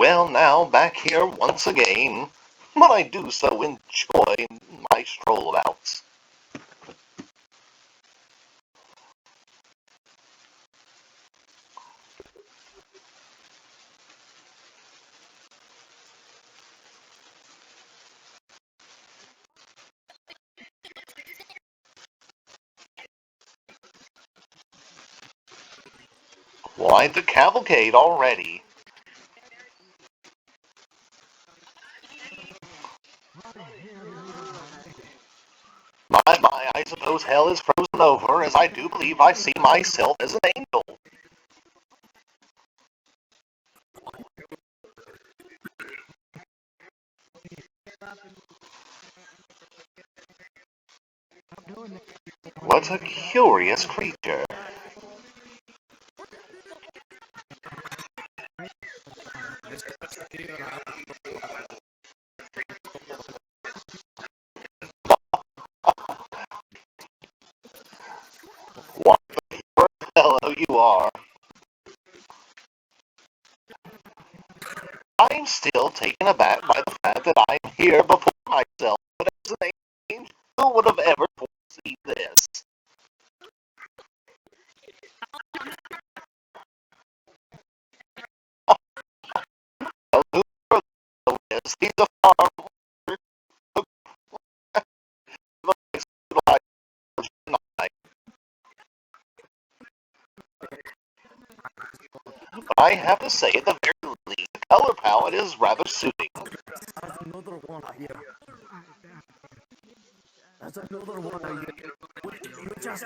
Well, now back here once again, but I do so enjoy my stroll abouts. Why, the cavalcade already. My, I suppose hell is frozen over, as I do believe I see myself as an angel. What a curious creature. What a fellow you are. I'm still taken aback by the fact that I'm here before myself, but as an angel, who would have ever foreseen this? Well, who is? He's a far more civilized than I. I have to say, at the very least, the color palette is rather suiting. That's another one here. That's another one here. You just...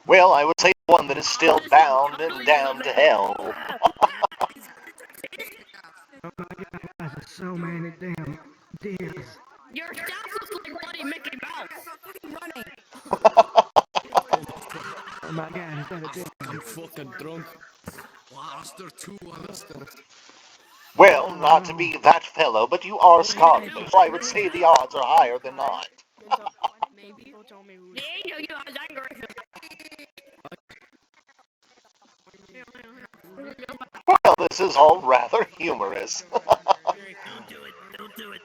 Well, I would say one that is still bound and damned to hell. Oh my God, there's so many damn deers. Your stats look like bloody Mickey Mouse. running. Oh my God, is that a deer? I'm fucking drunk. Alastor, too, Alastor. Well, not to be that fellow, but you are Scottish, so I would say the odds are higher than not. Maybe. The angel you are angry. Well, this is all rather humorous. Don't do it. Don't do it.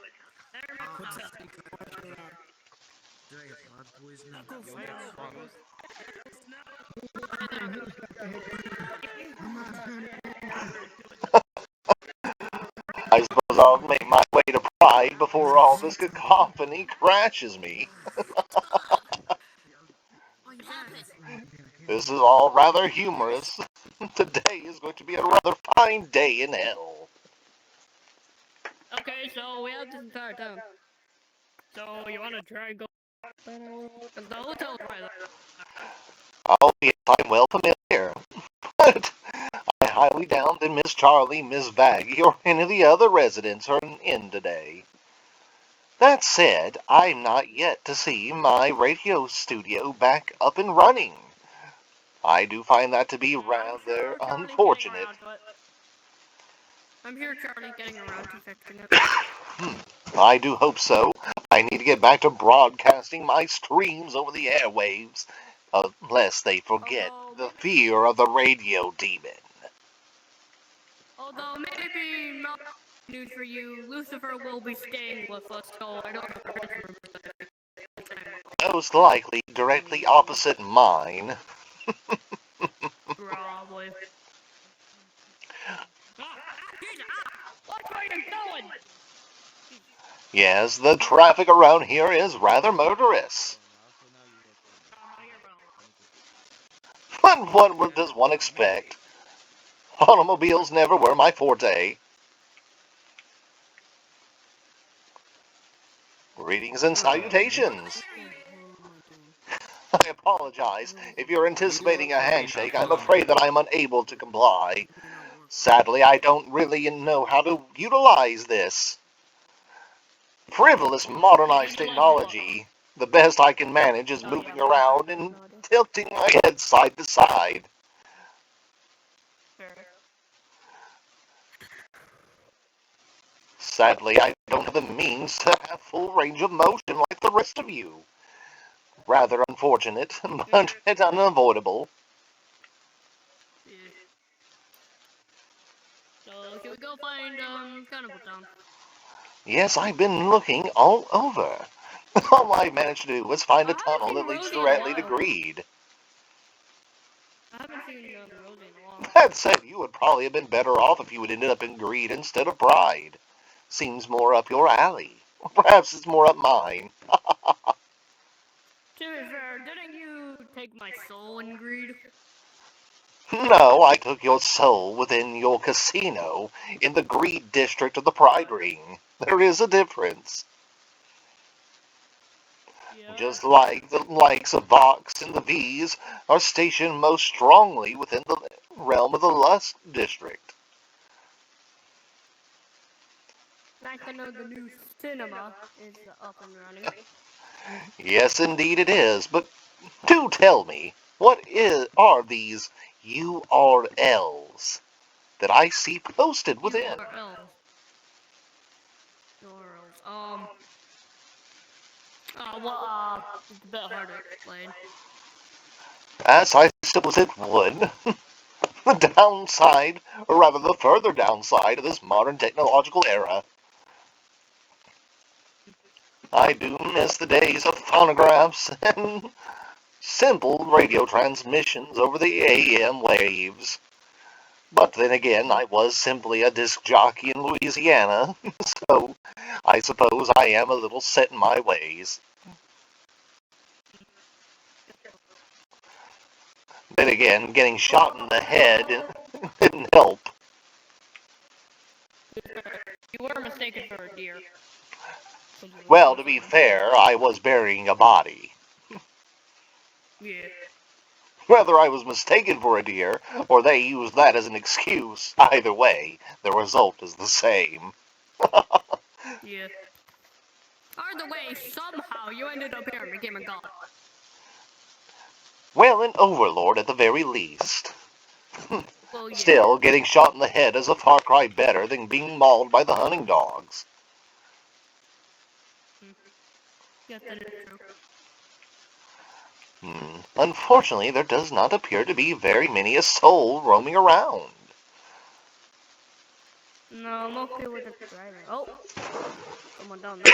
I suppose I'll make my way to Pride before all this cacophony crashes me. This is all rather humorous. Today is going to be a rather fine day in hell. Okay, so we have this entire town. So you want to try and go? Cause the hotel's right there. Oh, yes, I'm well familiar. But I highly doubt that Miss Charlie, Miss Baggy, or any of the other residents are in today. That said, I'm not yet to see my radio studio back up and running. I do find that to be rather unfortunate. I'm here, Charlie, getting around to fixing it. I do hope so. I need to get back to broadcasting my streams over the airwaves, lest they forget the fear of the radio demon. Although maybe not news for you, Lucifer will be staying with us, so I don't know where his room is. Most likely directly opposite mine. Probably. What are you doing? Yes, the traffic around here is rather murderous. But what does one expect? Automobiles never were my forte. Greetings and salutations. I apologize. If you're anticipating a handshake, I'm afraid that I'm unable to comply. Sadly, I don't really know how to utilize this frivolous modernized technology. The best I can manage is moving around and tilting my head side to side. Sadly, I don't have the means to have full range of motion like the rest of you. Rather unfortunate, but it's unavoidable. So should we go find Carnival Town? Yes, I've been looking all over. All I managed to do was find I a haven't tunnel seen that leads Rosie in a directly to while. Greed. I haven't seen Rosie in a while. That said, you would probably have been better off if you had ended up in Greed instead of Pride. Seems more up your alley. Perhaps it's more up mine. To be fair, didn't you take my soul in greed? No, I took your soul within your casino in the Greed district of the Pride Ring. There is a difference. Yeah. Just like the likes of Vox and the V's are stationed most strongly within the realm of the Lust district. Nice to know the new cinema is up and running. Yes, indeed it is. But do tell me, are these URLs that I see posted within? URLs. It's a bit hard to explain. As I suppose it would. The downside, or rather the further downside of this modern technological era. I do miss the days of phonographs and simple radio transmissions over the AM waves. But then again, I was simply a disc jockey in Louisiana, so I suppose I am a little set in my ways. Then again, getting shot in the head didn't help. You were mistaken for a deer. Well, to be fair, I was burying a body. Yeah. Whether I was mistaken for a deer, or they used that as an excuse, either way, the result is the same. Yeah. Either way, somehow you ended up here and became a god. Well, an overlord at the very least. Well, yeah. Still, getting shot in the head is a far cry better than being mauled by the hunting dogs. Yes, that is true. Unfortunately, there does not appear to be very many a soul roaming around. No, I'm okay with the driving. Oh, someone down there.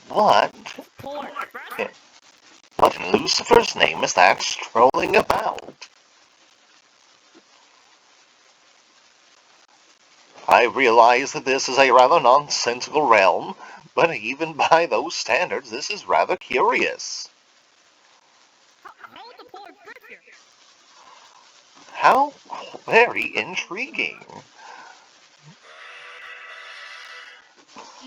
What? Polar Express? What in Lucifer's name is that strolling about? I realize that this is a rather nonsensical realm, but even by those standards, this is rather curious. How is the Polar Express here? How very intriguing.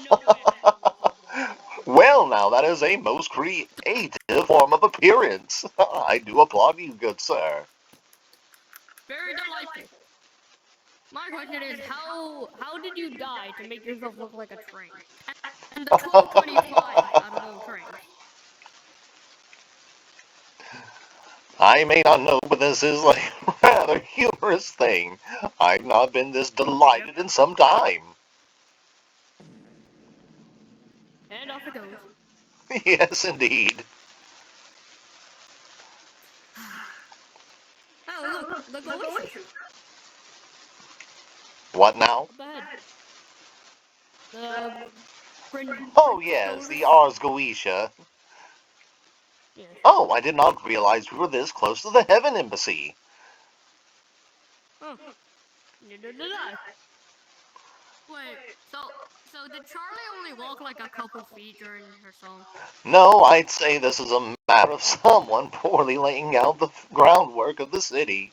No way I'm going this overboard. Well, now, that is a most creative form of appearance. I do applaud you, good sir. Very delightful. My question is, how did you die to make yourself look like a train? And the 1225 out of all trains. I may not know, but this is like a rather humorous thing. I've not been this delighted in some time. And off it goes. Yes, indeed. Oh, look, the glaciers. What now? Up ahead. The Oh, yes, the Ars Goetia. Yes. Oh, I did not realize we were this close to the Heaven Embassy. Oh, neither did I. Wait, so did Charlie only walk like a couple feet during her song? No, I'd say this is a matter of someone poorly laying out the groundwork of the city.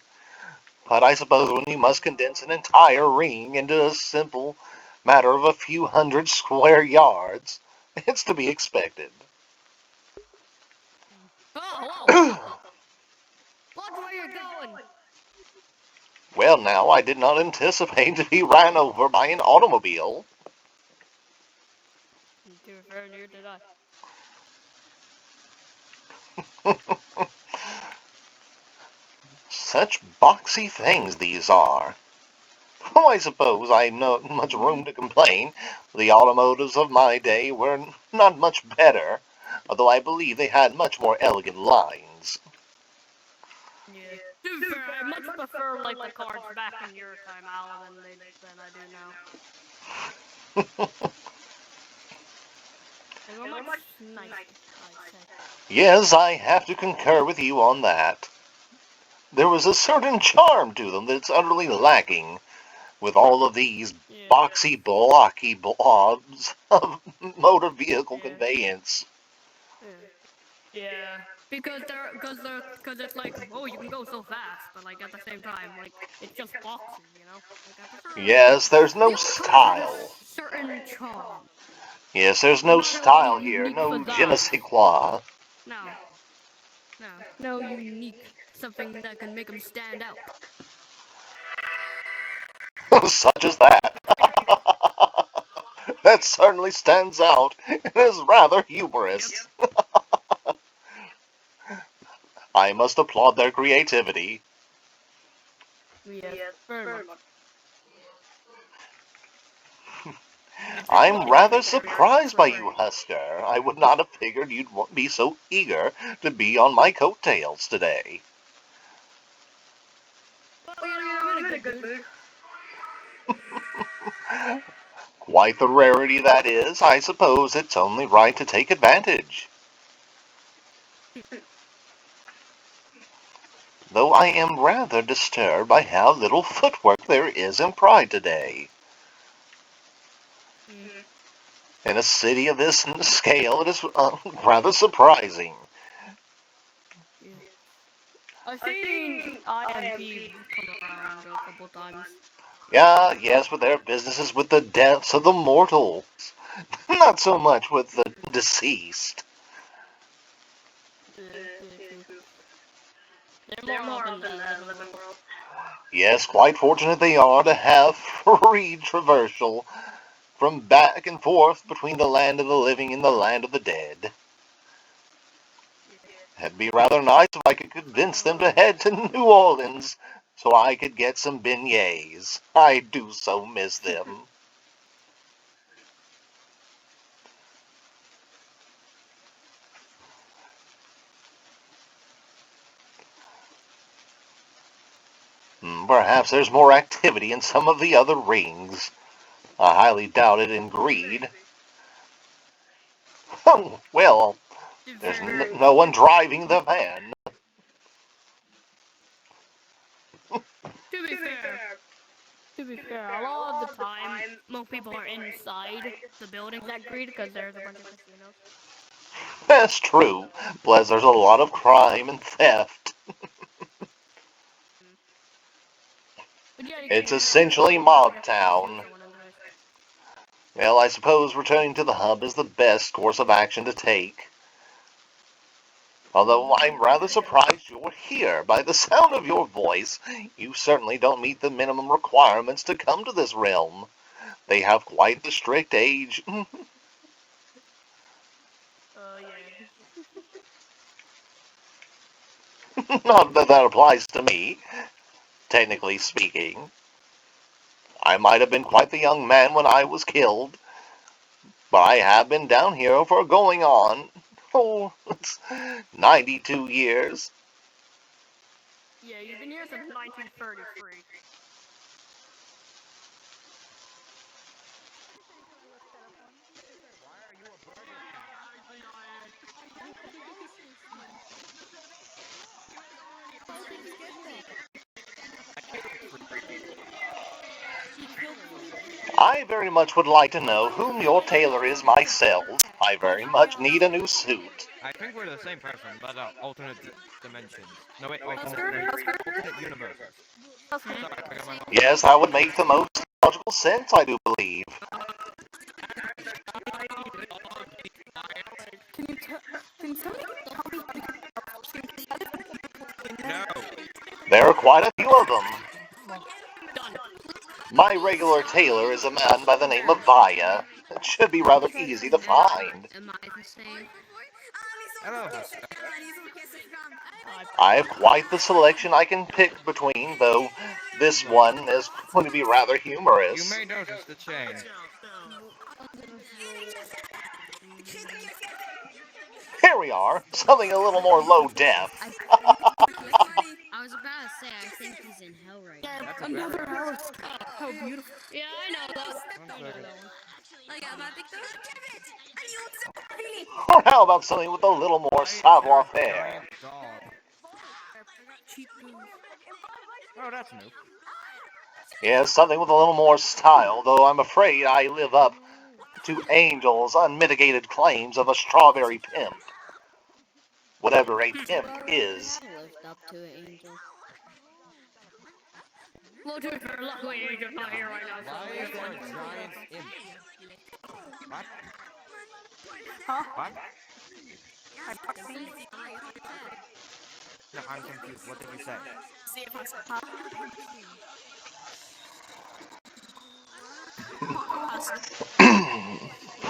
But I suppose when you must condense an entire ring into a simple matter of a few hundred square yards, it's to be expected. Oh, whoa, what the? Watch where you're going! Well, now, I did not anticipate to be ran over by an automobile. To be fair, neither did I. Such boxy things these are. Oh, I suppose I have not much room to complain. The automotives of my day were not much better, although I believe they had much more elegant lines. prefer like the cards back in your time, Al, than I do now. They were much nicer, I'd say. Yes, I have to concur with you on that. There was a certain charm to them that's utterly lacking with all of these Yeah. boxy, blocky blobs of motor vehicle Yeah. conveyance. Yeah, because it's like, oh, you can go so fast, but like at the same time, like it's just boxes, you know. Like I prefer Yes, there's no the other cars have a style. certain charm. Yes, there's You no know, a style little here, unique no je ne facade. sais quoi. No unique something that can make them stand out. Such as that. That certainly stands out and is rather humorous. I must applaud their creativity. Yes, very much. I'm rather surprised by you, Husker. I would not have figured you'd be so eager to be on my coattails today. Well, you know, I'm in a good mood. Quite the rarity that is, I suppose it's only right to take advantage. Though I am rather disturbed by how little footwork there is in Pride today. In a city of this scale, it is rather surprising. Yeah. I've seen IMP come around a couple times. Yeah, yes, but their business is with the deaths of the mortals, not so much with the deceased. Yeah, true. They're more up in the living world. Yes, quite fortunate they are to have free traversal from back and forth between the land of the living and the land of the dead. It'd be rather nice if I could convince them to head to New Orleans so I could get some beignets. I do so miss them. Perhaps there's more activity in some of the other rings. I highly doubt it in Greed. Well, there's no one driving the van. To be fair, a lot of the time, most people are inside the buildings at Greed because there's a bunch of casinos. That's true. Plus, there's a lot of crime and theft. But yeah, It's you essentially can never mob just shoot town. someone in the face. Well, I suppose returning to the hub is the best course of action to take. Although I'm rather surprised you're here. By the sound of your voice, you certainly don't meet the minimum requirements to come to this realm. They have quite the strict age. Yeah. Not that that applies to me, technically speaking. I might have been quite the young man when I was killed, but I have been down here for going on, it's 92 years. Yeah, you've been here since 1933. I very much would like to know whom your tailor is myself. I very much need a new suit. I think we're the same person, but alternate dimensions. No wait, Husker? alternate universes. Sorry, I got my mouth. Yes, that would make the most logical sense, I do believe. Can somebody tell me No. There are quite a few of them. Done. My regular tailor is a man by the name of Vaya. It should be rather easy to find. Am I the same? Hello, Husker. I have quite the selection I can pick between, though this one is going to be rather You humorous. may notice the change. Here we are, something a little more low def. I was about to say, I think he's in hell right now. Yeah, That's a another better house. How beautiful. Yeah, I know that. One I know second. that one. Or how about something with a little more Why is there a savoir-faire? giant dog? Cheap booze. Oh, that's new. Yes, something with a little more style, though I'm afraid I live up to Angel's unmitigated claims of a strawberry pimp. Whatever a pimp Well, is. you have lived up to it, Angel. Well, to be fair, luckily Angel's not here right now, so Why is there a giant imp? What? Huh? What? I fucked me. No, I'm confused. What did you say? Huh?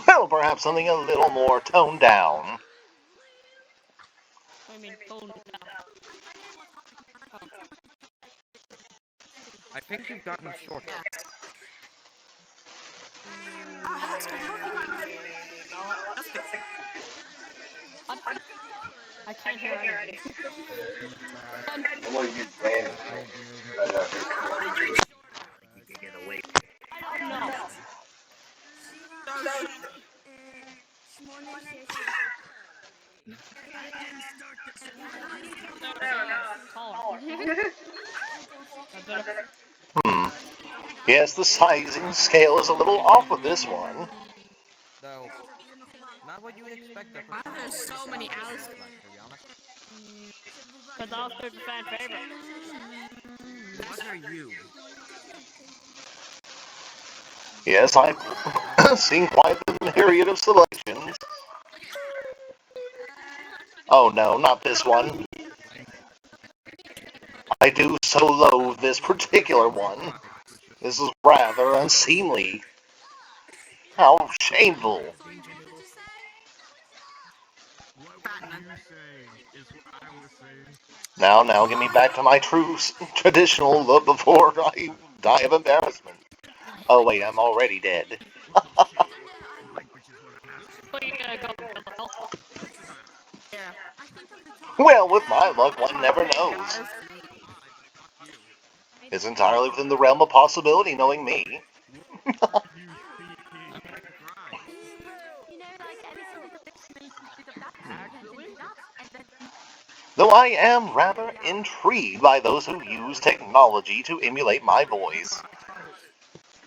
Well, perhaps something a little more toned down. I mean, phone down. I think you've gotten shorter. I can't hear anything. No. Yes, the sizing scale is a little off with this one. Though, not what you would expect a professional There's so many Alastor Alastor. like, to be honest. Because Alastor's a fan favorite. What are you? Yes, I've seen quite the myriad of selections. Oh no, not this one. I do so loathe this particular one. This is rather unseemly. How shameful. What were you saying? Is what I was saying. Now, get me back to my true traditional look before I die of embarrassment. Oh wait, I'm already dead. Language is what I'm asking. What are you gonna go kill the hell? Yeah. Well, with my luck, one never knows. It's entirely within the realm of possibility, knowing me. You speaking? Right. Though I am rather intrigued by those who use technology to emulate my voice.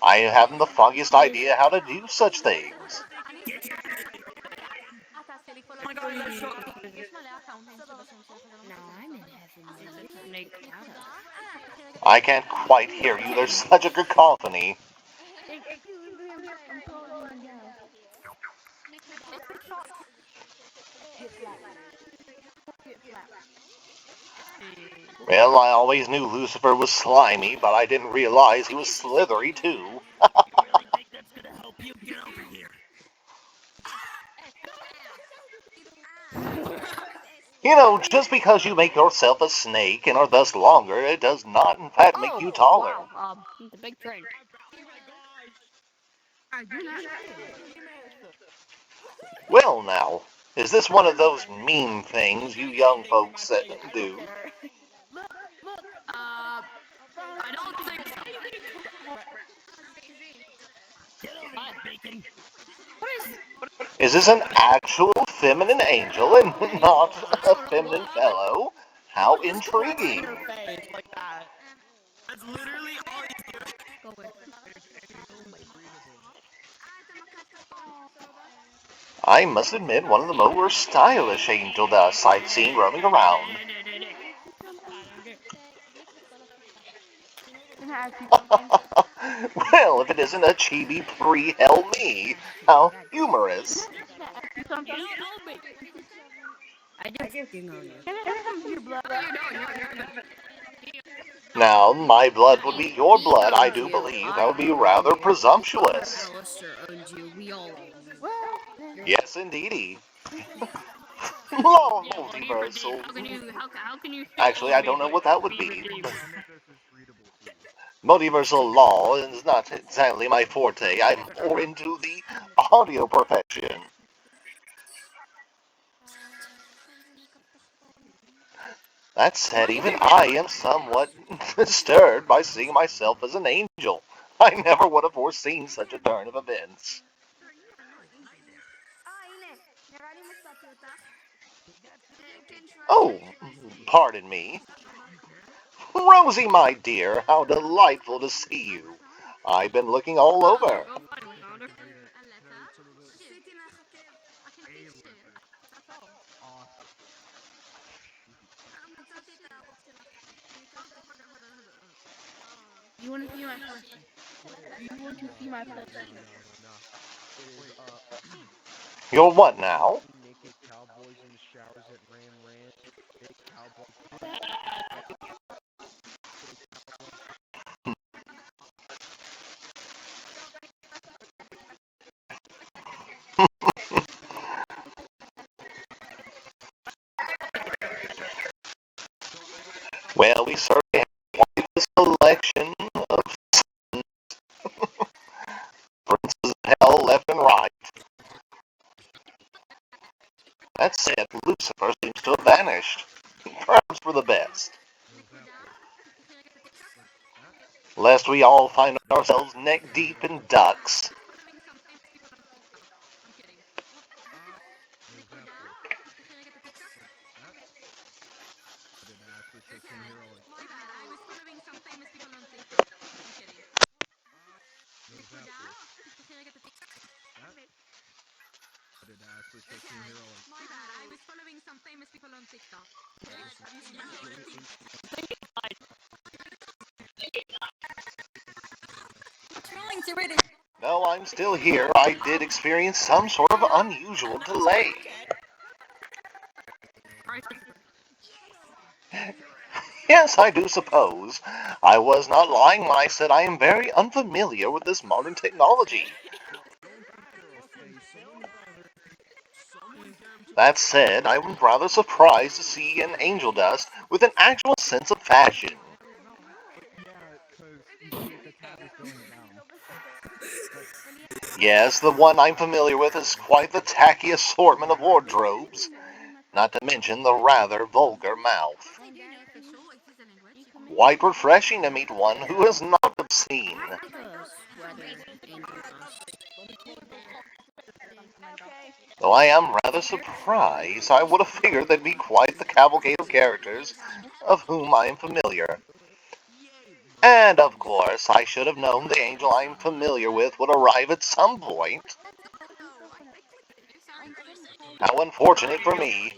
I haven't the foggiest idea how to do such things. Now I'm in heaven where you can't Snake. get out of. I can't quite hear you, there's such a cacophony. Well, I always knew Lucifer was slimy, but I didn't realize he was slithery too. Really think that's gonna help you? Get over here. You know, just because you make yourself a snake and are thus longer, it does not in fact make you taller. Wow. The big train. Well now, is this one of those mean things you young folks do? I don't think so. Bacon. Is this an actual feminine angel and not a feminine fellow? How intriguing. That's literally all he's doing. Go away. I must admit, one of the more stylish angel dust I've seen roaming around. Well, if it isn't a chibi pre-hell me, how humorous. You don't know me. I did working on you. Now, my blood would be your blood, I do believe. That would be rather presumptuous. Alastor owns you. We all own you. Yes, indeedy. Law of multiversal. How can you? Actually, I don't know what that would be. None of this is readable to you. Multiversal law is not exactly my forte. I'm more into the audio perfection. That said, even I am somewhat disturbed by seeing myself as an angel. I never would have foreseen such a turn of events. Oh, pardon me. Rosie, my dear, how delightful to see you. I've been looking all over. Well, finally found her. You want to see my plushie? You want to see my plushie? You're what now? Naked cowboys in the showers at Ram Ranch. Big cowboy. Well, we certainly have quite a selection of princes of hell left and right. That said, Lucifer seems to have vanished. Perhaps for the best. Lest we all find ourselves neck deep in ducks. No, I'm still here. I did experience some sort of unusual delay. Yes, I do suppose. I was not lying when I said I am very unfamiliar with this modern technology. That said, I was rather surprised to see an angel dust with an actual sense of fashion. Yes, the one I'm familiar with is quite the tacky assortment of wardrobes, not to mention the rather vulgar mouth. Quite refreshing to meet one who is not obscene. Though I am rather surprised, I would have figured there'd be quite the cavalcade of characters of whom I am familiar. And of course, I should have known the angel I'm familiar with would arrive at some point. How unfortunate for me.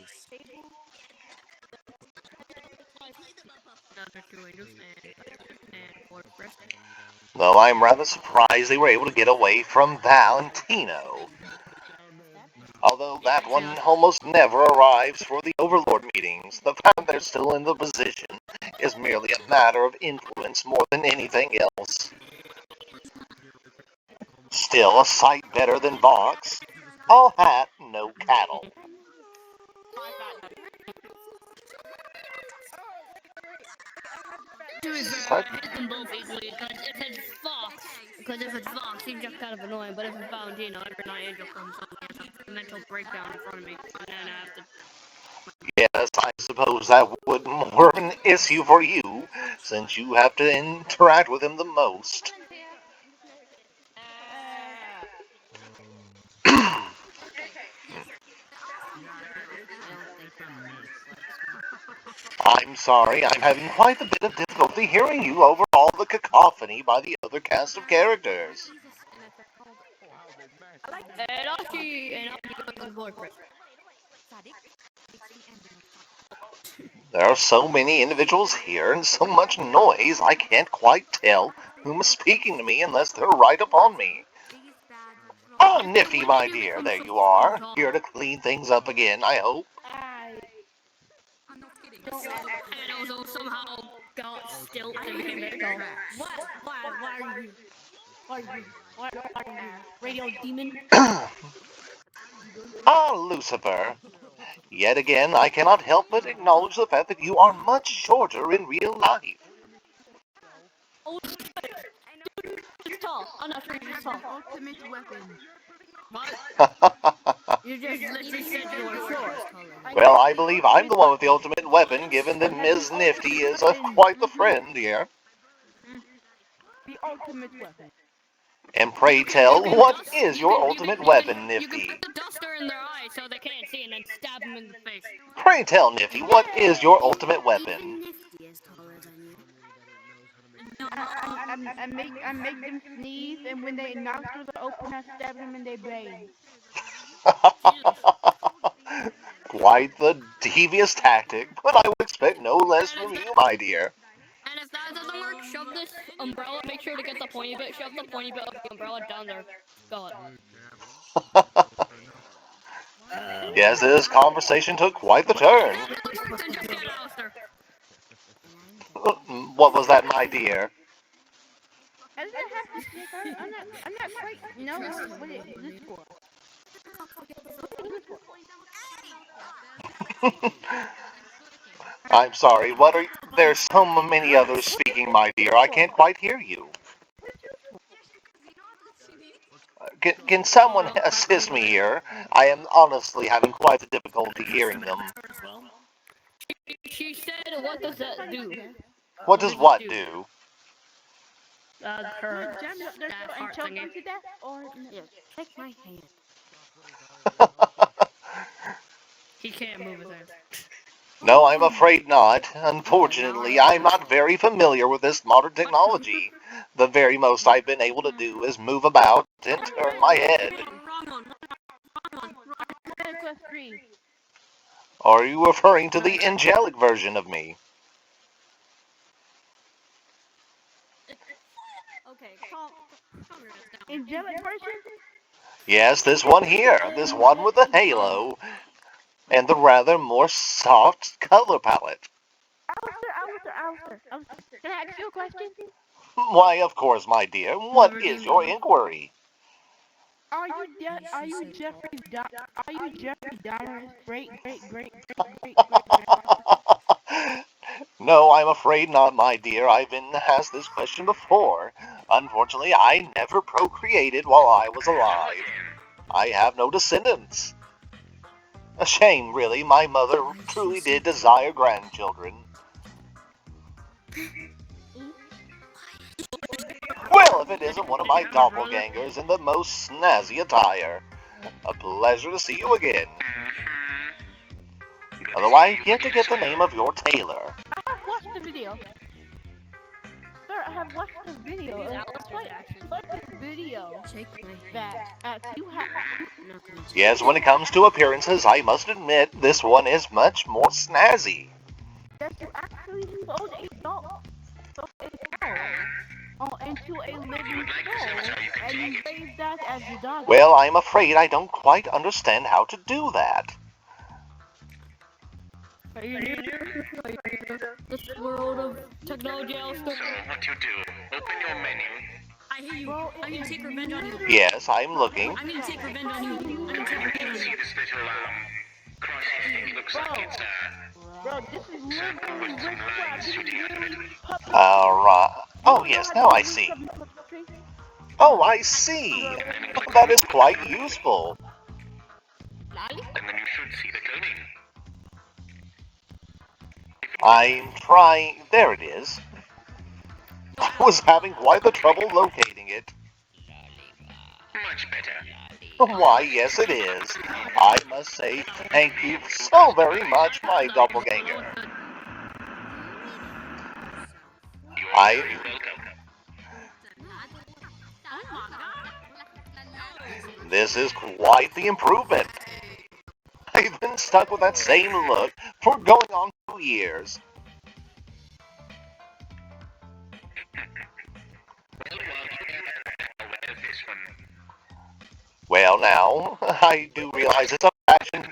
Though I'm rather surprised they were able to get away from Valentino. Although that one almost never arrives for the Overlord meetings, the fact they're still in the position is merely a matter of influence more than anything else. Still a sight better than Vox. All hat, no cattle. To be fair, I hate them both equally, because if it's Fox, he's just kind of annoying, but if it's Valentino, every night Angel comes on, he has a mental breakdown in front of me, and then I have to... Yes, I suppose that would be more of an issue for you, since you have to interact with him the most. I'm sorry, I'm having quite a bit of difficulty hearing you over all the cacophony by the other cast of characters. And Archie goes to boyfriend. There are so many individuals here and so much noise, I can't quite tell whom is speaking to me unless they're right upon me. Oh, Nifty, my dear, there you are. Here to clean things up again, I hope. And also somehow got stilt and became very tall. Why are you here? Why are you here? Why are you here? Radio demon? Ah, Lucifer. Yet again, I cannot help but acknowledge the fact that you are much shorter in real life. Oh, shit. Dude, he's tall. I'm not sure he's tall. Ultimate weapon. What? You just literally said you were sure. Well, I believe I'm the one with the ultimate weapon, given that Ms. Nifty is quite the friend here. The ultimate weapon. And pray tell, what is your ultimate weapon, You can Nifty? put the duster in their eye so they can't see and then stab them in the face. Pray tell, Nifty, what is your ultimate weapon? Even Nifty is taller than you. I make them sneeze, and when their nostrils are open, I stab them in their brain. Quite the devious tactic, but I would expect no less from you, my dear. And if that doesn't work, shove this umbrella. Make sure to get the pointy bit. Shove the pointy bit of the umbrella down their gullet. Yes, this conversation took quite the turn. What was that, my dear? I didn't have to kick her. I'm not quite. No, what is this for? I'm sorry, what are... There's so many others speaking, my dear. I can't quite hear you. Can someone assist me here? I am honestly having quite the difficulty hearing them. She said, what does that do? What does what do? Her and choke them to death, or Yes, take my hand. He can't move his hand. No, I'm afraid not. Unfortunately, I'm not very familiar with this modern technology. The very most I've been able to do is move about and turn my head. plus 3. Are you referring to the angelic version of me? Okay, calm Angelic version? Yes, this one here. This one with the halo and the rather more soft color palette. Alistair. Can I ask you a question? Why, of course, my dear. What is your inquiry? Are you Jeffrey Dahmer's great? No, I'm afraid not, my dear. I've been asked this question before. Unfortunately, I never procreated while I was alive. I have no descendants. A shame, really. My mother truly did desire grandchildren. Well, if it isn't one of my doppelgangers in the most snazzy attire. A pleasure to see you again. Although I've yet to get the name of your tailor. I have watched the video. Sir, I have watched the video. What is video that you have? Yes, when it comes to appearances, I must admit this one is much more snazzy. That you actually sold a doll into a living soul, and you raised that as your dog. Well, I'm afraid I don't quite understand how to do that. Are you new to this world of technology, Alastor? So, what you do? Open your menu. I hear you. I'm gonna take revenge on you. Yes, I'm looking. I'm gonna take revenge on you. I'm gonna take You revenge can on see you. this little, cross thing. Looks like it's, Bro, this is literally with some lines shooting out of it. Alright. Oh, yes, now I see. Oh, I see. That is quite useful. And then you should see the coding. I'm trying... There it is. I was having quite the trouble locating it. Much better. Why, yes it is. I must say thank you so very much, my doppelganger. You're very welcome. This is quite the improvement. I've been stuck with that same look for going on 2 years. Well, now, I do realize it's a fashion.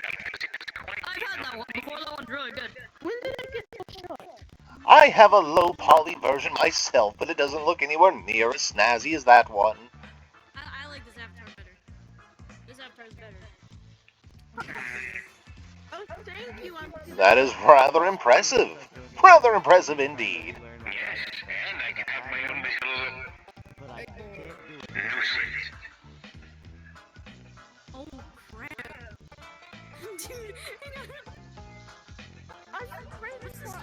I've had that one before. That one's really good. When did it get so short? I have a low poly version myself, but it doesn't look anywhere near as snazzy as that one. I like this avatar better. This avatar is better. Oh, thank you. That is rather impressive. Rather impressive indeed. Yes, and I can have my own little nuisance. I should trade this for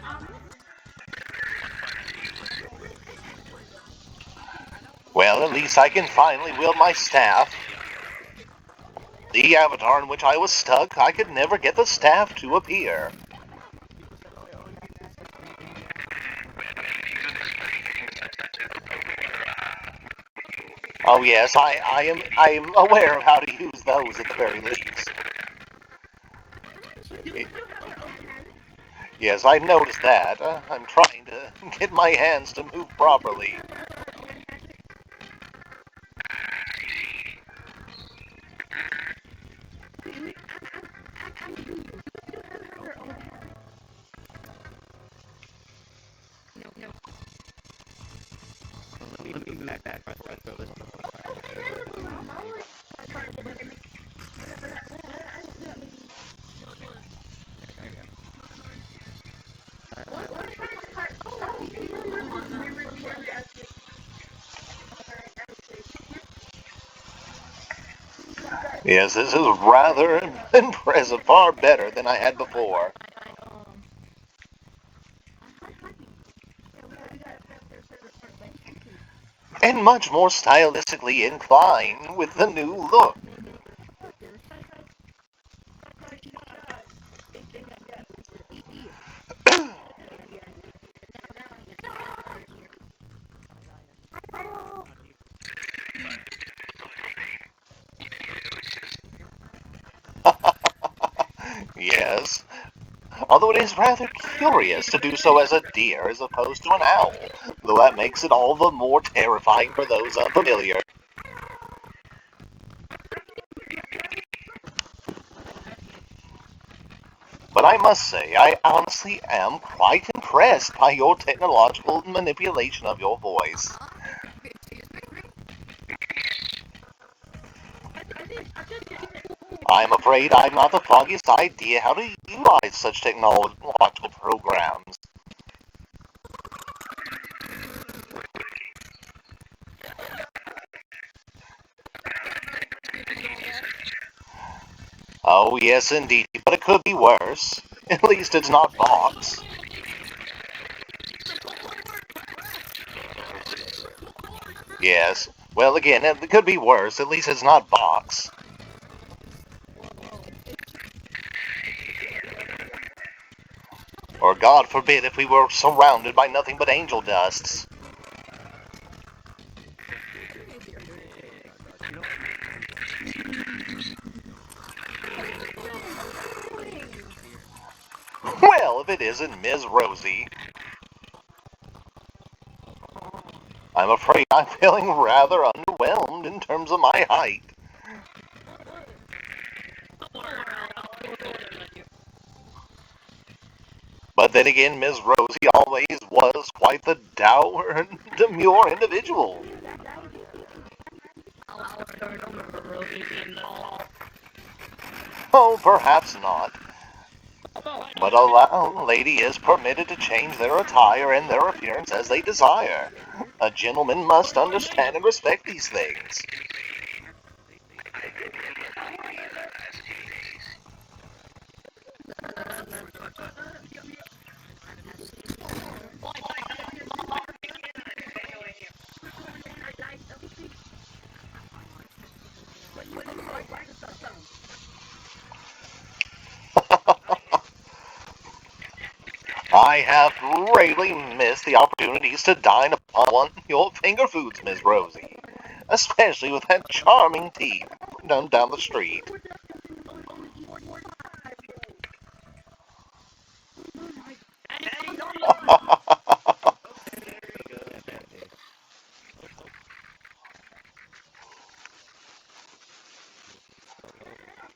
Well, at least I can finally wield my staff. The avatar in which I was stuck, I could never get the staff to appear. Oh yes, I am aware of how to use those at the very least. Yes, I noticed that. I'm trying to get my hands to move properly. Yes, this is rather impressive, far better than I had before. And much more stylistically inclined with the new look. Yes, although it is rather curious to do so as a deer as opposed to an owl, though that makes it all the more terrifying for those unfamiliar. But I must say, I honestly am quite impressed by your technological manipulation of your voice. I'm afraid I'm not the foggiest idea how to utilize such technological programs. Oh, yes, indeed, but it could be worse. At least it's not Vox. Yes, well, again, it could be worse. At least it's not Vox. Or, God forbid, if we were surrounded by nothing but angel dusts. Well, if it isn't Ms. Rosie. I'm afraid I'm feeling rather underwhelmed in terms of my height. But then again, Ms. Rosie always was quite the dour and demure individual. Oh, perhaps not. But a lady is permitted to change their attire and their appearance as they desire. A gentleman must understand and respect these things. I have greatly missed the opportunities to dine upon your finger foods, Miss Rosie. Especially with that charming tea down the street.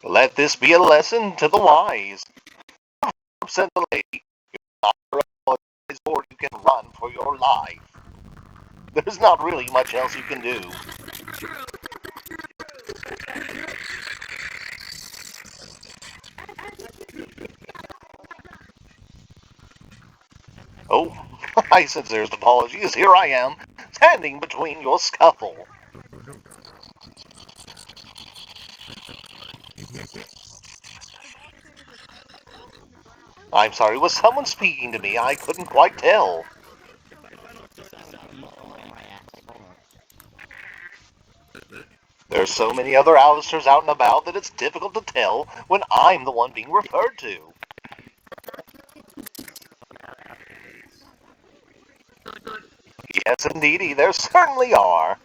Let this be a lesson to the wise, said the lady. Or you can run for your life. There's not really much else you can do. Oh, my sincerest apologies. Here I am, standing between your scuffle. I'm sorry, was someone speaking to me? I couldn't quite tell. There's so many other Alastors out and about that it's difficult to tell when I'm the one being referred to. Yes, indeedy, there certainly are.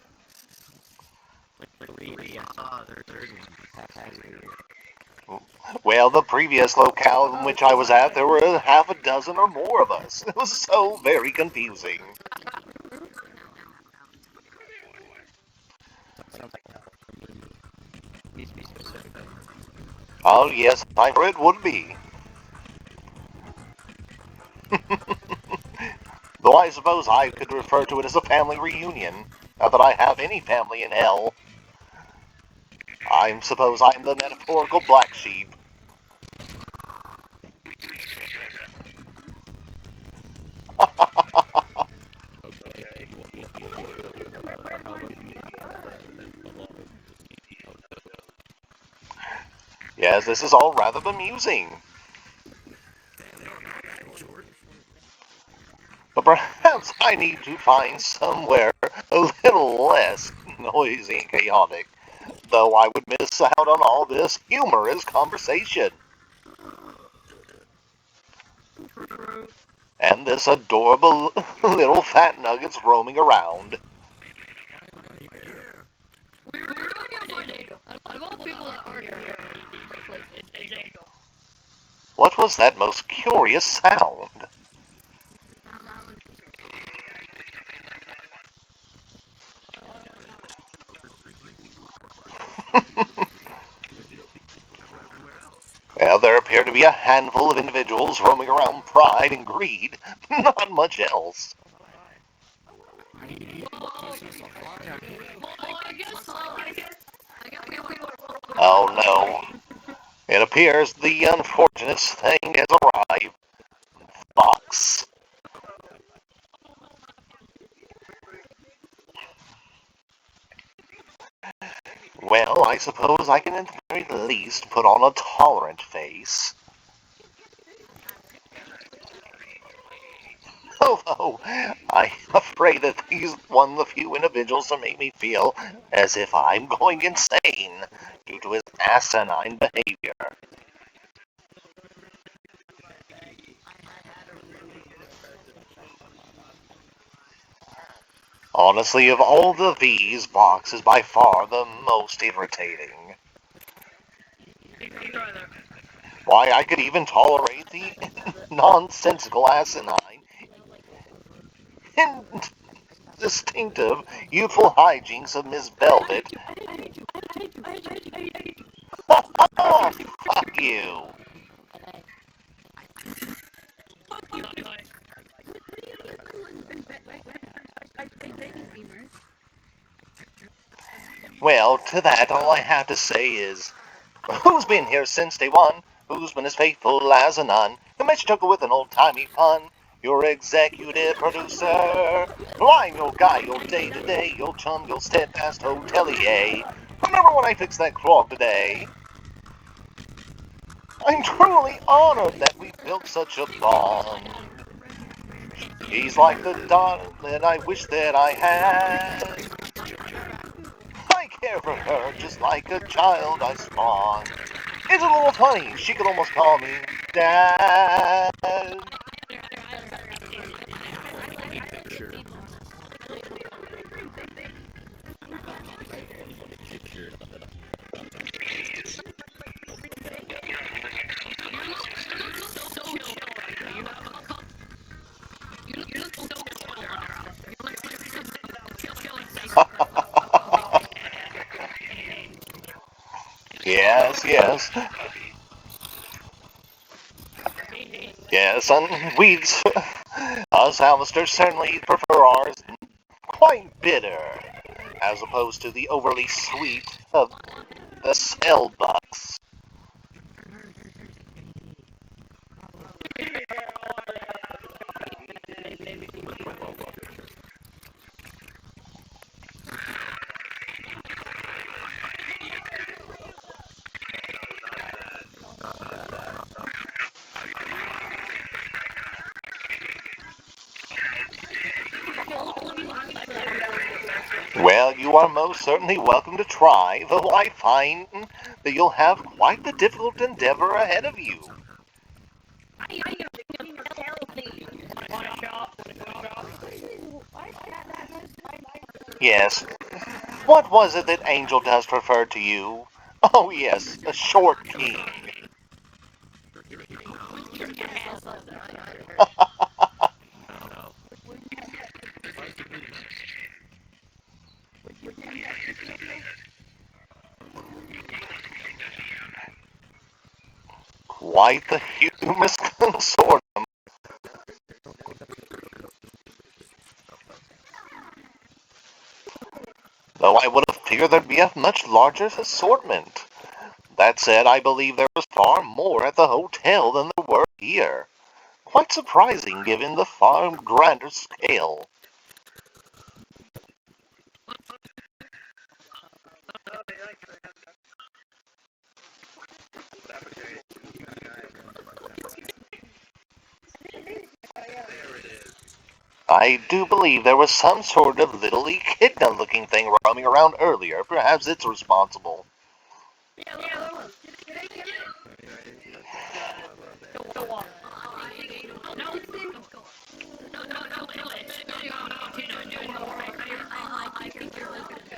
Well, the previous locale in which I was at, there were half a dozen or more of us. It was so very confusing. Oh, yes, I'm sure it would be. Though I suppose I could refer to it as a family reunion, now that I have any family in hell. I suppose I'm the metaphorical black sheep. Yes, this is all rather bemusing. But perhaps I need to find somewhere a little less noisy and chaotic, though I would miss out on all this humorous conversation. And this adorable little fat nuggets roaming around. What was that most curious sound? Well, there appear to be a handful of individuals roaming around pride and greed, not much else. Oh no. It appears the unfortunate thing has arrived. Fox. Well, I suppose I can at the very least put on a tolerant face. Although, I'm afraid that he's one of the few individuals that make me feel as if I'm going insane due to his asinine behavior. Honestly, of all the V's, Box is by far the most irritating. Why, I could even tolerate the nonsensical asinine and distinctive youthful hijinks of Miss Velvet. Oh, fuck you. Well, to that, all I have to say is, who's been here since day one? Who's been as faithful as a nun? Who makes you chuckle with an old-timey pun? Your executive producer. Why, your guy, your day-to-day, your chum, your steadfast hotelier. Remember when I fixed that clog today? I'm truly honored that we built such a bond. She's like the darling that I wish that I had. I care for her just like a child I spawned. It's a little funny, she could almost call me Dad. Yes, yes. Yes, and we'ds, us Alastors certainly prefer ours quite bitter, as opposed to the overly sweet of the Spellbucks. Well, you are most certainly welcome to try, though I find that you'll have quite the difficult endeavor ahead of you. Yes. What was it that Angel Dust referred to you? Oh, yes, a short king. Quite the humorous consortium. Though I would have figured there'd be a much larger assortment. That said, I believe there was far more at the hotel than there were here. Quite surprising given the far grander scale. I do believe there was some sort of little echidna-looking thing roaming around earlier. Perhaps it's responsible.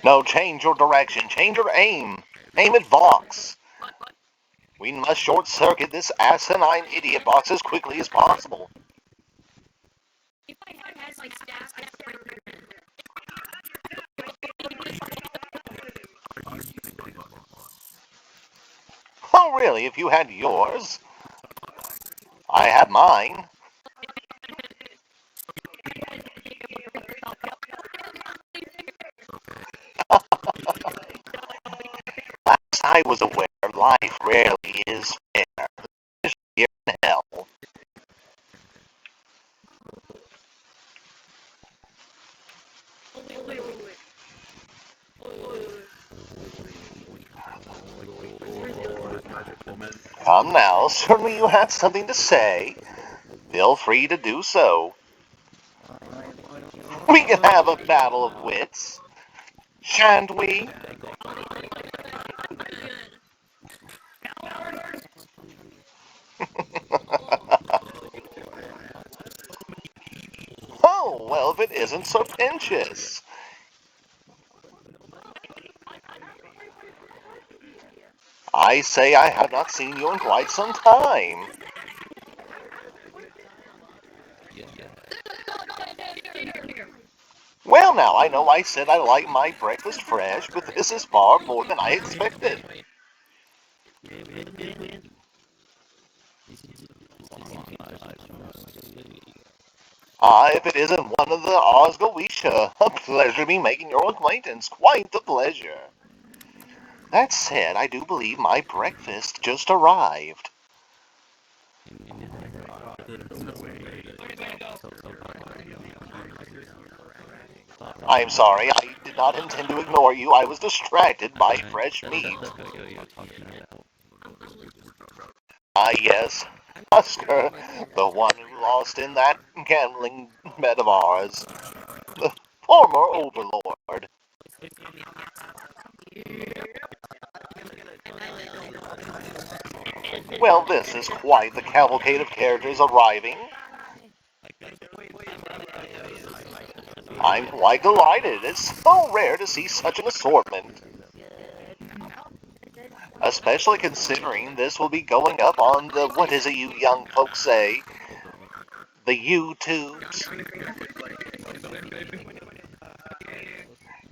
No, change your direction. Change your aim. Aim at Vox. We must short-circuit this asinine idiot box as quickly as possible. Oh, really? If you had yours? I have mine. Last I was aware, life rarely is fair. It's here in hell. Come now, certainly you had something to say. Feel free to do so. We can have a battle of wits, shan't we? Oh, well, if it isn't so pinchous. I say I have not seen you in quite some time. Well, now, I know I said I like my breakfast fresh, but this is far more than I expected. If it isn't one of the Osgowisha, a pleasure to be making your acquaintance. Quite the pleasure. That said, I do believe my breakfast just arrived. I'm sorry, I did not intend to ignore you. I was distracted by fresh meat. Yes, Oscar, the one who lost in that gambling bet of ours. The former overlord. Well, this is quite the cavalcade of characters arriving. I'm quite delighted. It's so rare to see such an assortment. Especially considering this will be going up on the, what is it you young folks say? The YouTubes.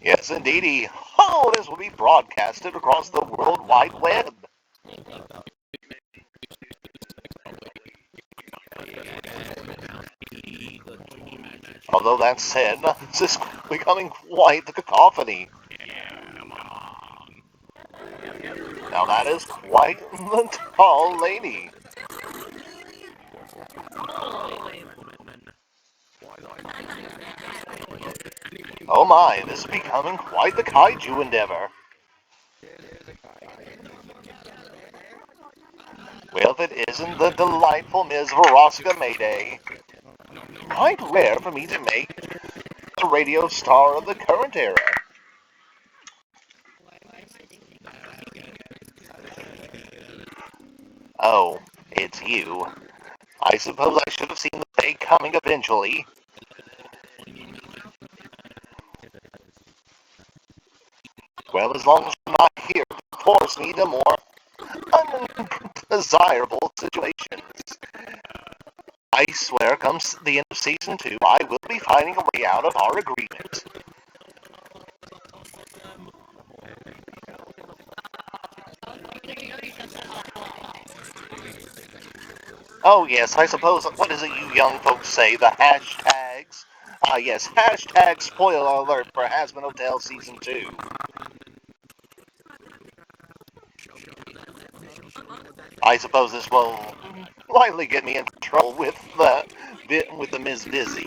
Yes, indeedy. Oh, this will be broadcasted across the World Wide Web. Although that said, this is becoming quite the cacophony. Now that is quite the tall lady. Oh my, this is becoming quite the kaiju endeavor. Well, if it isn't the delightful Ms. Veroska Mayday. Quite rare for me to make a radio star of the current era. Oh, it's you. I suppose I should have seen the day coming eventually. Well, as long as you're not here to force me to more undesirable situations. I swear, comes the end of Season 2, I will be finding a way out of our agreement. Oh yes, I suppose, what is it you young folks say, the hashtags? Ah yes, hashtag spoiler alert for Hazbin Hotel Season 2. I suppose this will likely get me in trouble with the Ms. Busy.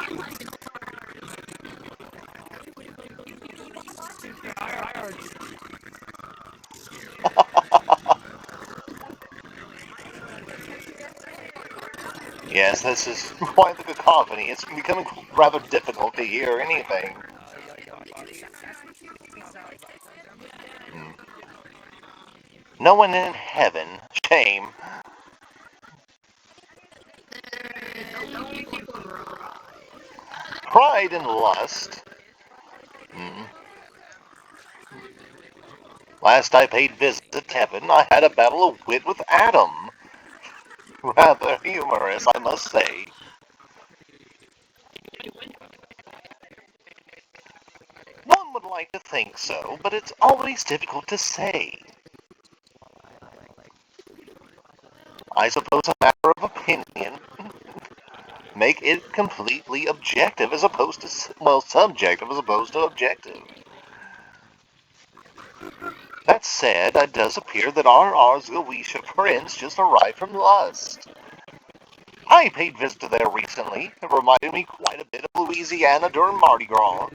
Yes, this is quite the cacophony. It's becoming rather difficult to hear anything. Hmm. No one in heaven. Shame. Pride and lust. Hmm. Last I paid visit to heaven, I had a battle of wit with Adam. Rather humorous, I must say. One would like to think so, but it's always difficult to say. I suppose a matter of opinion. Make it completely objective as opposed to, well, subjective as opposed to objective. That said, it does appear that our Goetia prince just arrived from Lust. I paid visit to there recently. It reminded me quite a bit of Louisiana during Mardi Gras.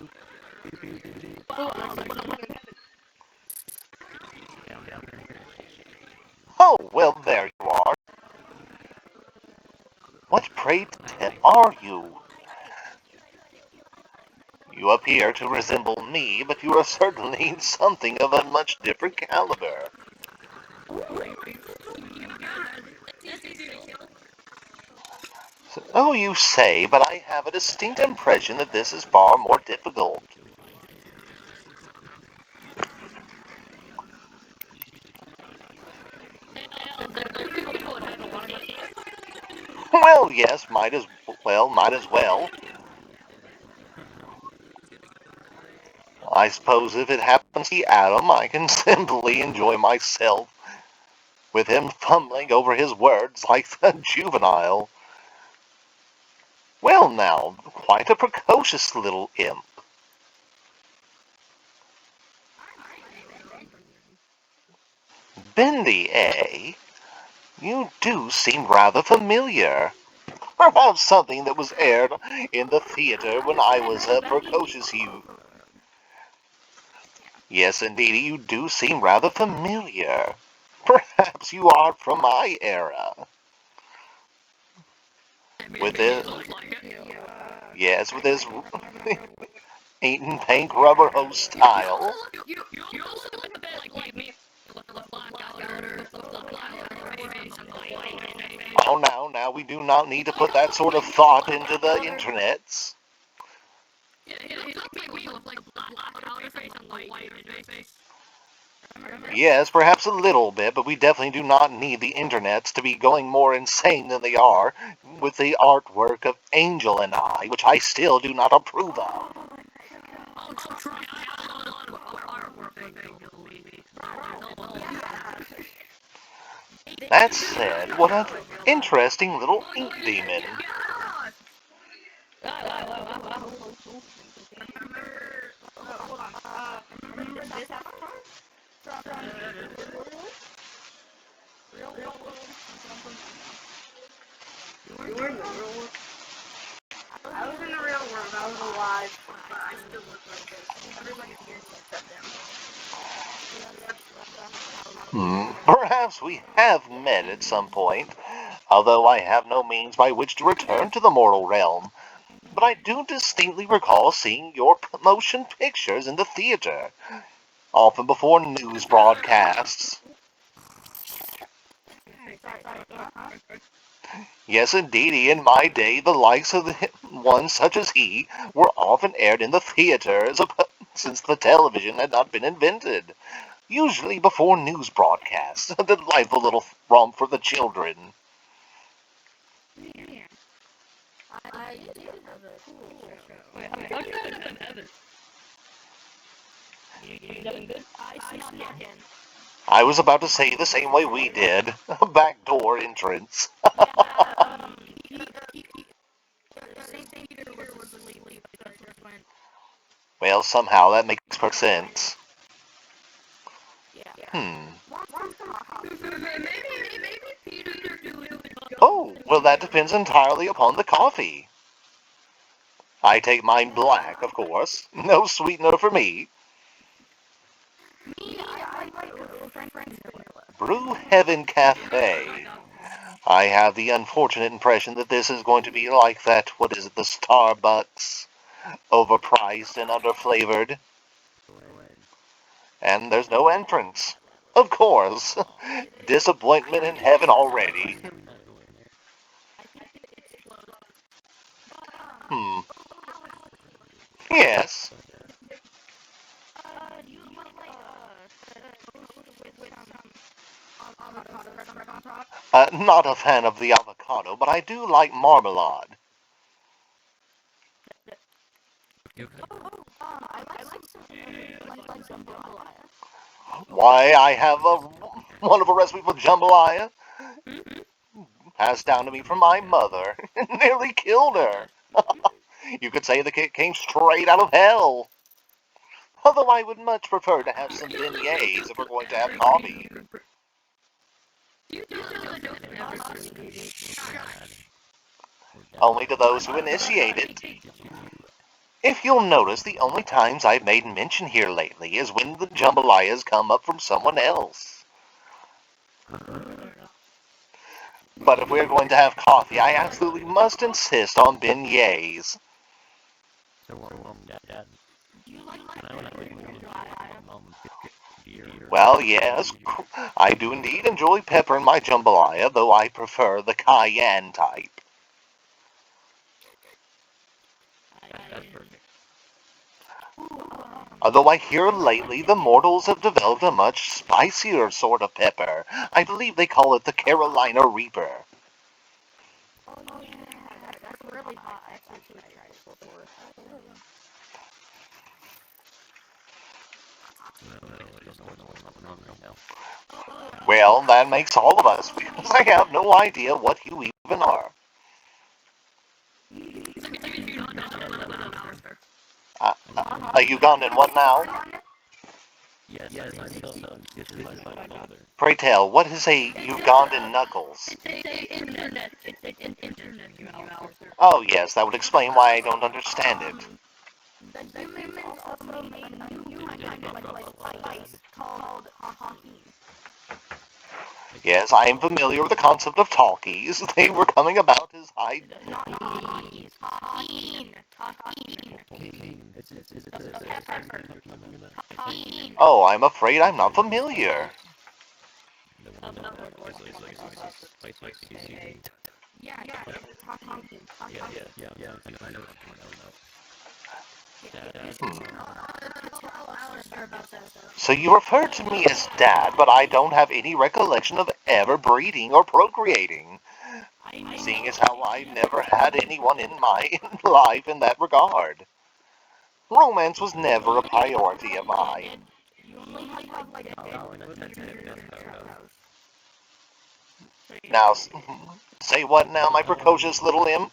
Oh, well, there you are. What, pray tell, are you? You appear to resemble me, but you are certainly something of a much different caliber. Oh, you say, but I have a distinct impression that this is far more difficult. Well, yes, might as well. I suppose if it happens to be Adam, I can simply enjoy myself with him fumbling over his words like a juvenile. Well now, quite a precocious little imp. Bendy, eh? You do seem rather familiar. Perhaps something that was aired in the theater when I was a precocious youth. Yes, indeed, you do seem rather familiar. Perhaps you are from my era. With this, yes, with this eaten pink rubber hose style. Oh, now, we do not need to put that sort of thought into the internets. Yes, perhaps a little bit, but we definitely do not need the internets to be going more insane than they are with the artwork of Angel and I, which I still do not approve of. That said, what an interesting little ink demon. I was in the real world. I was alive. I still look like this. Everybody here except them. Perhaps we have met at some point, although I have no means by which to return to the mortal realm. But I do distinctly recall seeing your motion pictures in the theater, often before news broadcasts. Yes, indeedy, in my day, the likes of one such as he were often aired in the theater since the television had not been invented. Usually before news broadcasts, a delightful little romp for the children. Wait, how do you end up in heaven? I was about to say the same way we did. A backdoor entrance. Well, somehow that makes perfect sense. Hmm. Oh, well, that depends entirely upon the coffee. I take mine black, of course. No sweetener for me. Brew Heaven Cafe. I have the unfortunate impression that this is going to be like that, what is it, the Starbucks? Overpriced and underflavored. And there's no entrance. Of course. Disappointment in heaven already. Hmm. Yes. Not a fan of the avocado, but I do like marmalade. Why, I have a wonderful recipe for jambalaya, passed down to me from my mother. Nearly killed her. You could say the cake came straight out of hell. Although I would much prefer to have some beignets if we're going to have coffee. Only to those who initiate it. If you'll notice, the only times I've made mention here lately is when the jambalayas come up from someone else. But if we're going to have coffee, I absolutely must insist on beignets. Well, yes, I do indeed enjoy pepper in my jambalaya, though I prefer the cayenne type. Although I hear lately the mortals have developed a much spicier sort of pepper. I believe they call it the Carolina Reaper. Well, that makes all of us, because I have no idea what you even are. A Ugandan what now? Pray tell, what is a Ugandan knuckles? Oh yes, that would explain why I don't understand it. Yes, I am familiar with the concept of talkies. They were coming about as I... Oh, I'm afraid I'm not familiar. So you refer to me as Dad, but I don't have any recollection of ever breeding or procreating. Seeing as how I've never had anyone in my life in that regard. Romance was never a priority of mine. Now, say what now, my precocious little imp?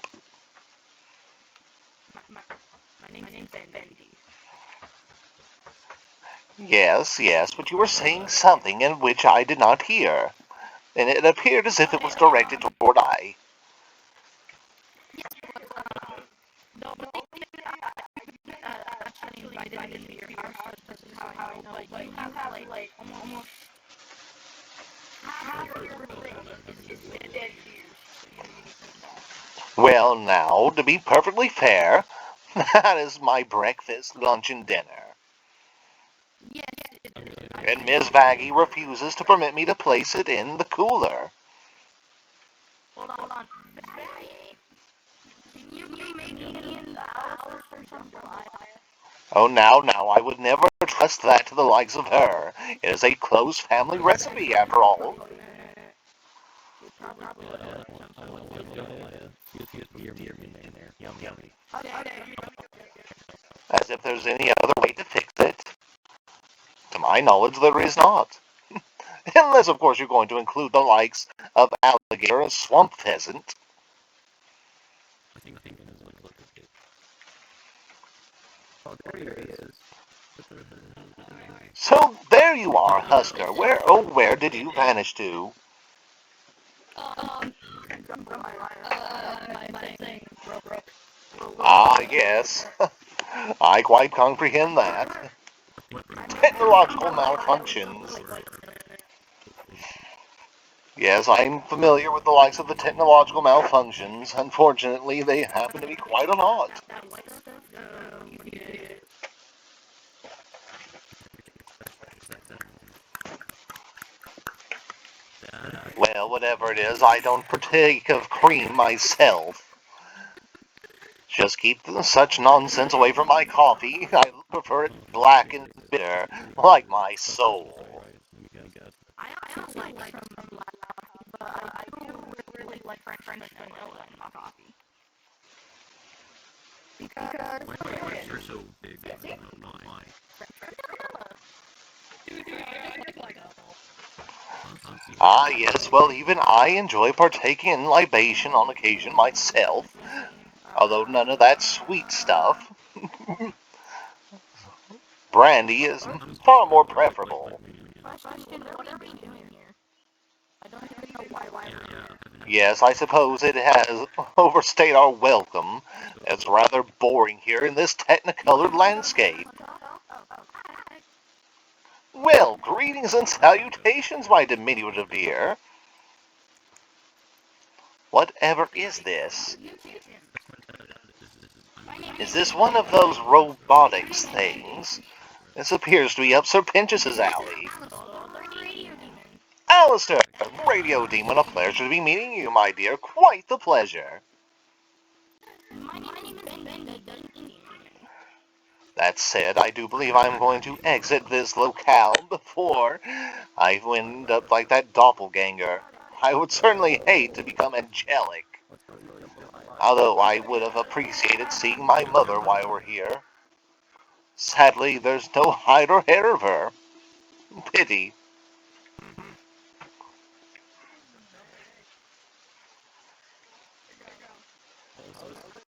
Yes, yes, but you were saying something in which I did not hear, and it appeared as if it was directed toward I. Well, now, to be perfectly fair, that is my breakfast, lunch, and dinner. And Miss Vaggie refuses to permit me to place it in the cooler. Hold on. Can you make me in the house or something? Oh, now, I would never trust that to the likes of her. It is a close family recipe, after all. As if there's any other way to fix it. To my knowledge, there is not. Unless, of course, you're going to include the likes of alligator and swamp pheasant. So there you are, Husker. Where did you vanish to? My thing broke. Ah, yes. I quite comprehend that. Technological malfunctions. Yes, I'm familiar with the likes of the technological malfunctions. Unfortunately, they happen to be quite a lot. Well, whatever it is, I don't partake of cream myself. Just keep such nonsense away from my coffee. I prefer it black and bitter, like my soul. I also like some black coffee, but I do really like French vanilla in my coffee. Because You're so big, I don't know why. Ah, yes, well, even I enjoy partaking in libation on occasion myself, although none of that sweet stuff. Brandy is far more preferable. question, what are we doing here? I don't even know why we're here. Yes, I suppose it has overstayed our welcome. It's rather boring here in this technicolored landscape. Well, greetings and salutations, my diminutive dear. Whatever is this? Is this one of those robotics things? This appears to be up Sir Pinchas's alley. Alastor, Radio Demon, a pleasure to be meeting you, my dear. Quite the pleasure. That said, I do believe I'm going to exit this locale before I end up like that doppelganger. I would certainly hate to become angelic. Although I would have appreciated seeing my mother while we're here. Sadly, there's no hide or hair of her. Pity.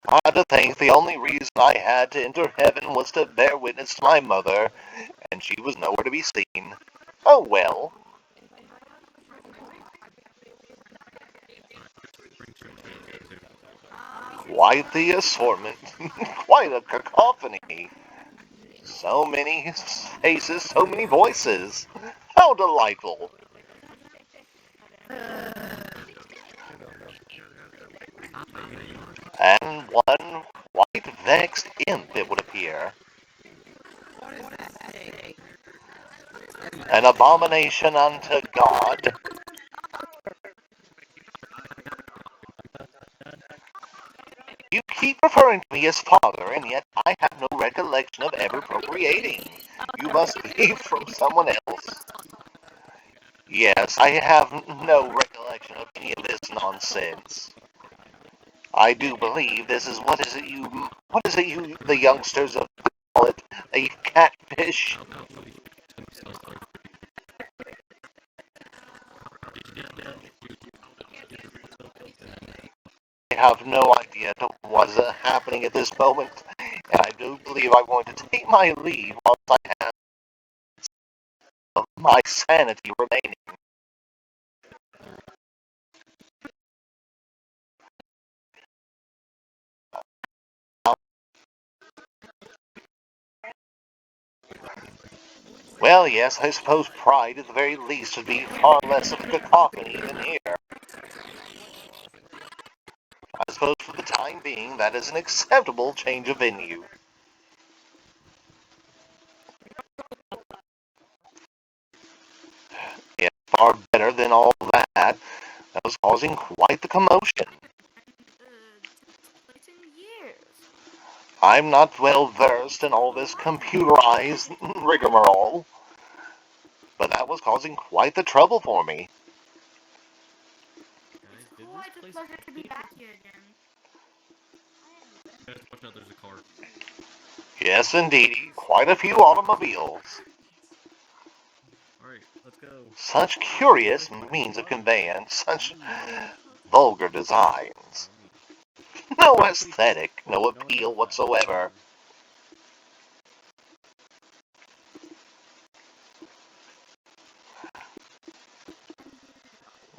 I to think the only reason I had to enter heaven was to bear witness to my mother, and she was nowhere to be seen. Oh well. Quite the assortment. Quite a cacophony. So many faces, so many voices. How delightful. And one quite vexed imp, it would appear. An abomination unto God. You keep referring to me as father, and yet I have no recollection of ever procreating. You must be from someone else. Yes, I have no recollection of any of this nonsense. I do believe this is what is it you, the youngsters of call it, a catfish? I have no idea what is happening at this moment, and I do believe I'm going to take my leave whilst I have of my sanity remaining. Well, yes, I suppose pride at the very least would be far less of a cacophony than here. I suppose for the time being that is an acceptable change of venue. Yes, far better than all that. that was causing quite the commotion. Takes place in years. I'm not well versed in all this computerized rigmarole, but that was causing quite the trouble for me. Guys, It's did quite this a place pleasure to be back here again. Guys, watch out, there's a car. Yes, indeed, quite a few automobiles. Alright, let's go. Such curious means of conveyance, such vulgar designs. No aesthetic, no appeal whatsoever.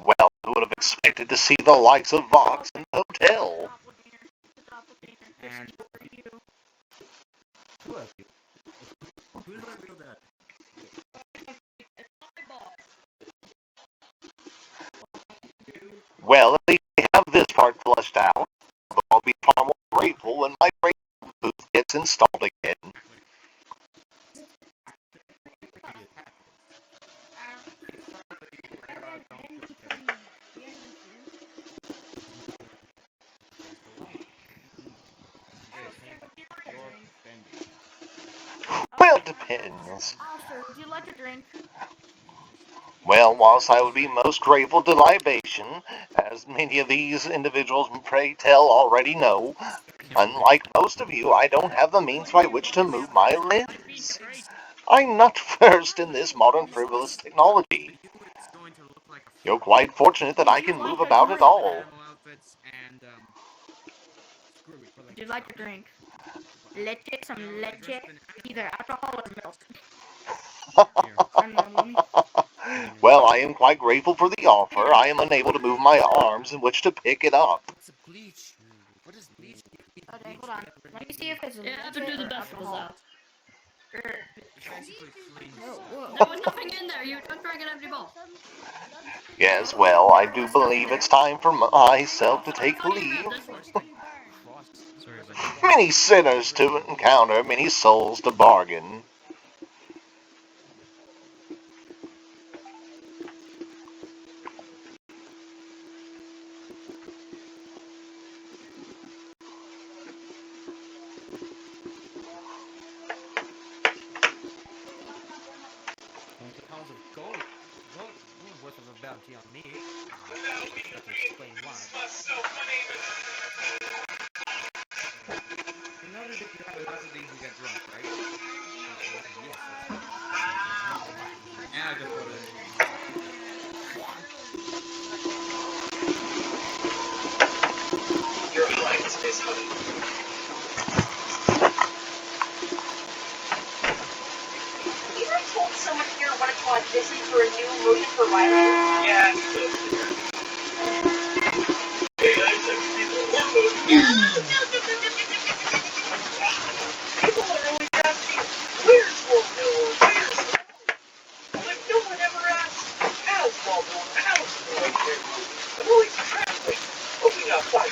Well, who would have expected to see the likes of Vox in the hotel? And who are you? Who's my real dad? Well, at least they have this part flushed out. But I'll be far more grateful when my radio booth gets installed again. Well, it depends. Alastor, would you like a drink? Well, whilst I would be most grateful to libation, as many of these individuals, pray tell, already know, unlike most of you, I don't have the means by which to move my limbs. I'm not versed in this modern frivolous technology. You're quite fortunate that I can move about at all. Would you like a drink? Leche, some leche, either alcohol or milk. I don't know, mommy. Well, I am quite grateful for the offer. I am unable to move my arms in which to pick it up. What's a bleach? What is bleach? Okay, hold on. Let me see if it's Yeah, to leche do the or best of us alcohol. out. It's basically clean. There was nothing in there. You don't drink an empty bowl. Yes, well, I do believe it's time for myself to take Funny you leave. grab this one. Sorry about that. Many sinners to encounter, many souls to bargain. £20 of gold. Gold worth of a bounty on me. Got to explain why. In order to grab enough of these, you get drunk, right? Yes, that's right. And I just bought it. Your Highness is honey. You ever told someone here wanted to audition for a new motion for writing? Yeah, people are always asking, where's Waldo or where's Waldo? But no one ever asks, how's Waldo or how's Waldo? I'm always traveling, hoping I'll find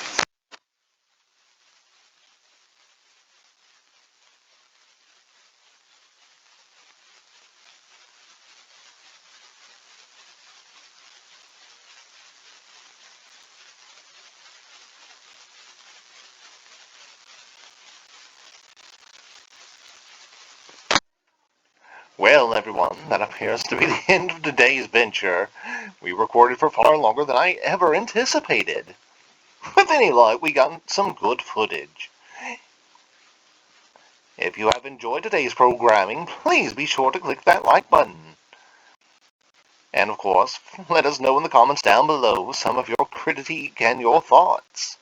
Well, everyone, that appears to be the end of today's venture. We recorded for far longer than I ever anticipated. With any luck, we got some good footage. If you have enjoyed today's programming, please be sure to click that like button. And of course, let us know in the comments down below some of your critique and your thoughts.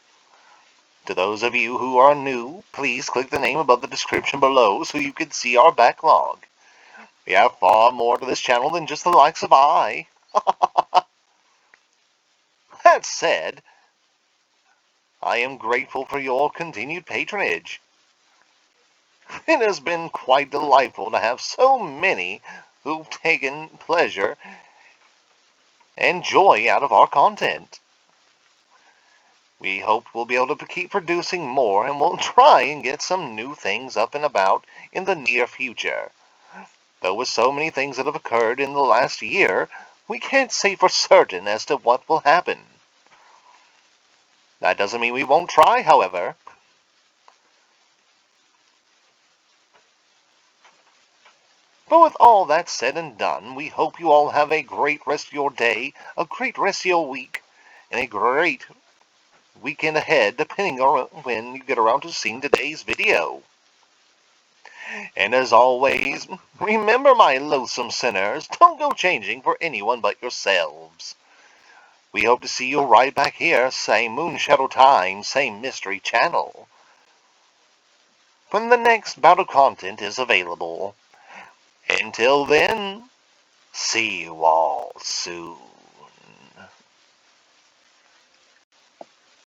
To those of you who are new, please click the name above the description below so you can see our backlog. We have far more to this channel than just the likes of I. That said, I am grateful for your continued patronage. It has been quite delightful to have so many who've taken pleasure and joy out of our content. We hope we'll be able to keep producing more, and we'll try and get some new things up and about in the near future. Though with so many things that have occurred in the last year, we can't say for certain as to what will happen. That doesn't mean we won't try, however. But with all that said and done, we hope you all have a great rest of your day, a great rest of your week, and a great weekend ahead, depending on when you get around to seeing today's video. And as always, remember, my loathsome sinners, don't go changing for anyone but yourselves. We hope to see you right back here, same Moonshadow time, same mystery channel, when the next bout of content is available. Until then, see you all soon.